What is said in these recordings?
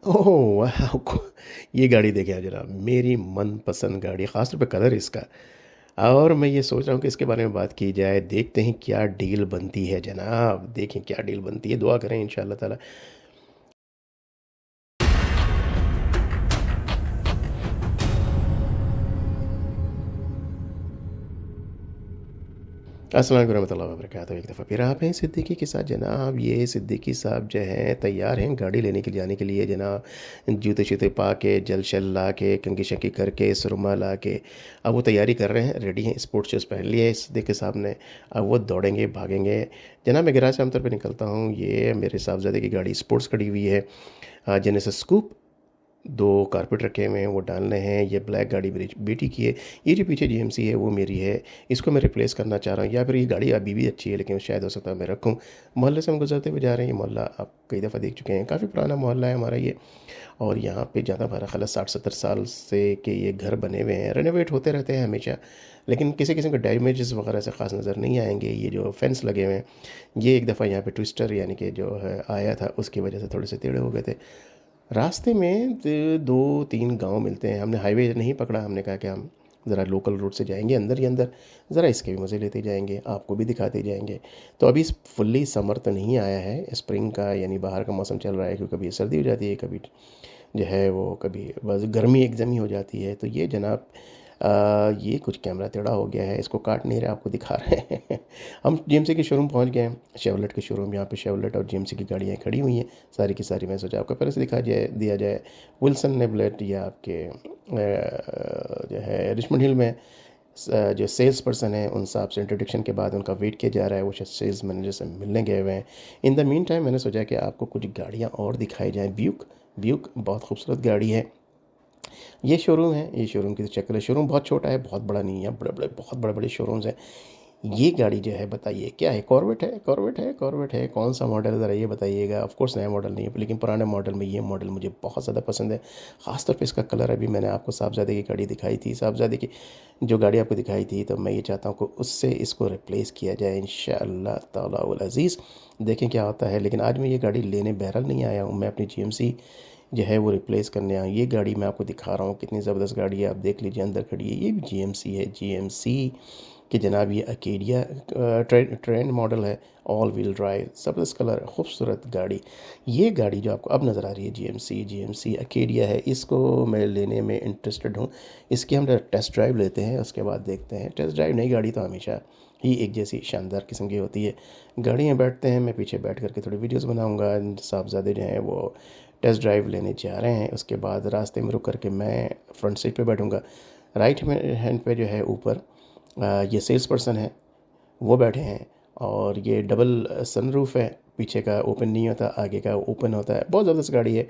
ओह वाह! ये गाड़ी देखिए आप ज़रा, मेरी मनपसंद गाड़ी, ख़ास तौर पे कलर इसका। और मैं ये सोच रहा हूँ कि इसके बारे में बात की जाए, देखते हैं क्या डील बनती है जनाब, देखें क्या डील बनती है, दुआ करें इंशाअल्लाह ताला। अस्सलाम वालेकुम रहमतुल्लाहि व बरकातहू। एक दफ़ा फिर आप हैं सिद्दीकी के साथ जनाब। ये सिद्दीकी साहब जो हैं तैयार हैं गाड़ी लेने के लिए जाने के लिए जनाब। जूते-शूते पा के, जल-शल ला के, कंघी-शंघी करके, सुरमा ला के अब वो तैयारी कर रहे हैं, रेडी हैं, स्पोर्ट्स शूज़ पहन लिए हैं सिद्दीकी साहब ने। अब वो दौड़ेंगे, भागेंगे। जनाब मैं गैराज से आमतौर पे निकलता हूँ, ये मेरे साहबज़ादे की गाड़ी स्पोर्ट्स खड़ी हुई है, जेनेसिस स्कूप। 2 कारपेट रखे हुए हैं, वो डालने हैं। ये ब्लैक गाड़ी मेरी बेटी की है। ये जो पीछे जीएमसी है वो मेरी है। इसको मैं रिप्लेस करना चाह रहा हूँ, या फिर ये गाड़ी अभी भी अच्छी है लेकिन शायद हो सकता है मैं रखूँ। मोहल्ले से हम गुजरते हुए जा रहे हैं, ये मोहल्ला आप कई दफ़ा देख चुके हैं, काफ़ी पुराना मोहल्ला है हमारा ये। और यहाँ पे ज़्यादा हमारा ख्याल है 60-70 साल से के ये घर बने हुए हैं, रेनोवेट होते रहते हैं हमेशा। लेकिन किसी किस्म के डैमेजेस वगैरह से ख़ास नज़र नहीं आएंगे। ये जो फेंस लगे हुए हैं, ये एक दफ़ा यहाँ पे ट्विस्टर यानी कि जो है आया था, उसकी वजह से थोड़े से टेढ़े हो गए थे। रास्ते में 2-3 गांव मिलते हैं। हमने हाईवे नहीं पकड़ा, हमने कहा कि हम ज़रा लोकल रूट से जाएंगे अंदर ही अंदर, ज़रा इसके भी मज़े लेते जाएंगे, आपको भी दिखाते जाएंगे। तो अभी फुल्ली समर तो नहीं आया है, स्प्रिंग का यानी बाहर का मौसम चल रहा है, क्योंकि कभी सर्दी हो जाती है, कभी जो है वो कभी बस गर्मी एकदम ही हो जाती है। तो ये जनाब ये कुछ कैमरा टेढ़ा हो गया है, इसको काट नहीं रहे, आपको दिखा रहे हैं। हम जीएमसी के शोरूम पहुंच गए हैं, शेवलेट के शोरूम। यहाँ पे शेवलेट और जीएमसी की गाड़ियाँ खड़ी हुई हैं सारी की सारी। मैं सोचा आपको पहले से दिया जाए। विल्सन नेबलेट या आपके जो है रिचमंड हिल में जो सेल्स पर्सन है उन साहब से इंट्रोडक्शन के बाद उनका वेट किया जा रहा है, वो शायद सेल्स मैनेजर से मिलने गए हुए हैं। इन द मीन टाइम मैंने सोचा कि आपको कुछ गाड़ियाँ और दिखाई जाएँ। ब्यूक ब्यूक बहुत खूबसूरत गाड़ी है। ये शोरूम है, ये शोरूम की शक्ल है। शोरूम बहुत छोटा है, बहुत बड़ा नहीं है, बड़े बड़े बहुत बड़े बड़े शोरूम्स हैं। ये गाड़ी जो है बताइए क्या है? कॉर्वेट है, कॉर्वेट है, कॉर्वेट है। कौन सा मॉडल ज़रा ये बताइएगा। ऑफ कोर्स नया मॉडल नहीं है, लेकिन पुराने मॉडल में ये मॉडल मुझे बहुत ज़्यादा पसंद है। ख़ासतौर पे इसका कलर। अभी मैंने आपको साहबज़ादे की गाड़ी दिखाई थी, साहबज़ादे की जो गाड़ी आपको दिखाई थी, तो मैं ये चाहता हूँ कि उससे इसको रिप्लेस किया जाए इंशाअल्लाह ताला वल अज़ीज़। देखें क्या होता है। लेकिन आज मैं ये गाड़ी लेने बहरहाल नहीं आया हूँ, मैं अपनी जीएमसी जो है वो रिप्लेस करने आया। ये गाड़ी मैं आपको दिखा रहा हूँ, कितनी ज़बरदस्त गाड़ी है, आप देख लीजिए अंदर खड़ी है। ये भी जीएमसी है, जीएमसी कि जनाब ये अकेडिया ट्रेंड मॉडल है, ऑल व्हील ड्राइव, ज़बरदस्त कलर, खूबसूरत गाड़ी। ये गाड़ी जो आपको अब नज़र आ रही है जीएमसी अकेडिया है, इसको मैं लेने में इंटरेस्टेड हूँ। इसकी हम टेस्ट ड्राइव लेते हैं, उसके बाद देखते हैं। टेस्ट ड्राइव नई गाड़ी तो हमेशा ही एक जैसी शानदार किस्म की होती है। गाड़ियाँ बैठते हैं, मैं पीछे बैठ करके थोड़ी वीडियोस बनाऊंगा। साहबजादे जो हैं वो टेस्ट ड्राइव लेने जा रहे हैं। उसके बाद रास्ते में रुक करके मैं फ्रंट सीट पे बैठूंगा। राइट में हैंड पे जो है ऊपर ये सेल्स पर्सन है, वो बैठे हैं। और ये डबल सनरूफ है, पीछे का ओपन नहीं होता, आगे का ओपन होता है। बहुत ज़बरदस्त गाड़ी है।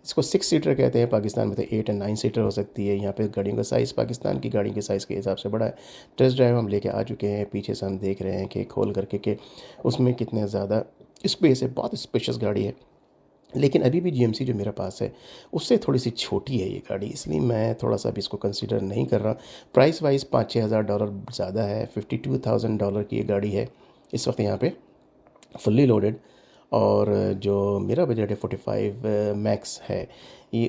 इसको 6 सीटर कहते हैं, पाकिस्तान में तो 8 और 9 सीटर हो सकती है। यहाँ पे गाड़ियों का साइज़ पाकिस्तान की गाड़ी के साइज़ के हिसाब से बड़ा है। टेस्ट ड्राइव हम लेके आ चुके हैं, पीछे से हम देख रहे हैं कि खोल करके कि उसमें कितने ज़्यादा स्पेस है। बहुत स्पेशियस गाड़ी है। लेकिन अभी भी जीएमसी जो मेरे पास है उससे थोड़ी सी छोटी है ये गाड़ी, इसलिए मैं थोड़ा सा भी इसको कंसीडर नहीं कर रहा। प्राइस वाइज $5-6 हज़ार ज़्यादा है। $52,000 की ये गाड़ी है इस वक्त यहाँ पे, फुल्ली लोडेड। और जो मेरा बजट है 45 मैक्स है ये।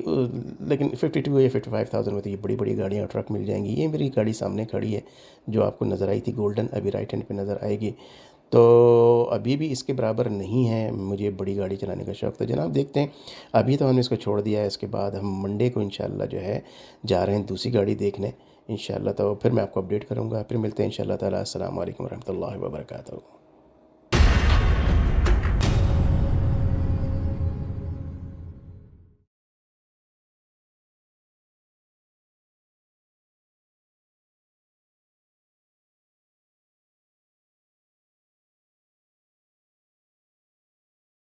लेकिन 52 या 55,000 में तो ये बड़ी बड़ी गाड़ियाँ ट्रक मिल जाएंगी। ये मेरी गाड़ी सामने खड़ी है जो आपको नज़र आई थी गोल्डन, अभी राइट हैंड पे नज़र आएगी। तो अभी भी इसके बराबर नहीं है मुझे बड़ी गाड़ी चलाने का शौक़। तो जनाब देखते हैं, अभी तो हमने इसको छोड़ दिया है। इसके बाद हम मंडे को इंशाल्लाह जो है जा रहे हैं दूसरी गाड़ी देखने इंशाल्लाह। तो फिर मैं आपको अपडेट करूँगा। फिर मिलते हैं इंशाल्लाह ताला। अस्सलाम वालेकुम रहमतुल्लाहि व बरकातहू।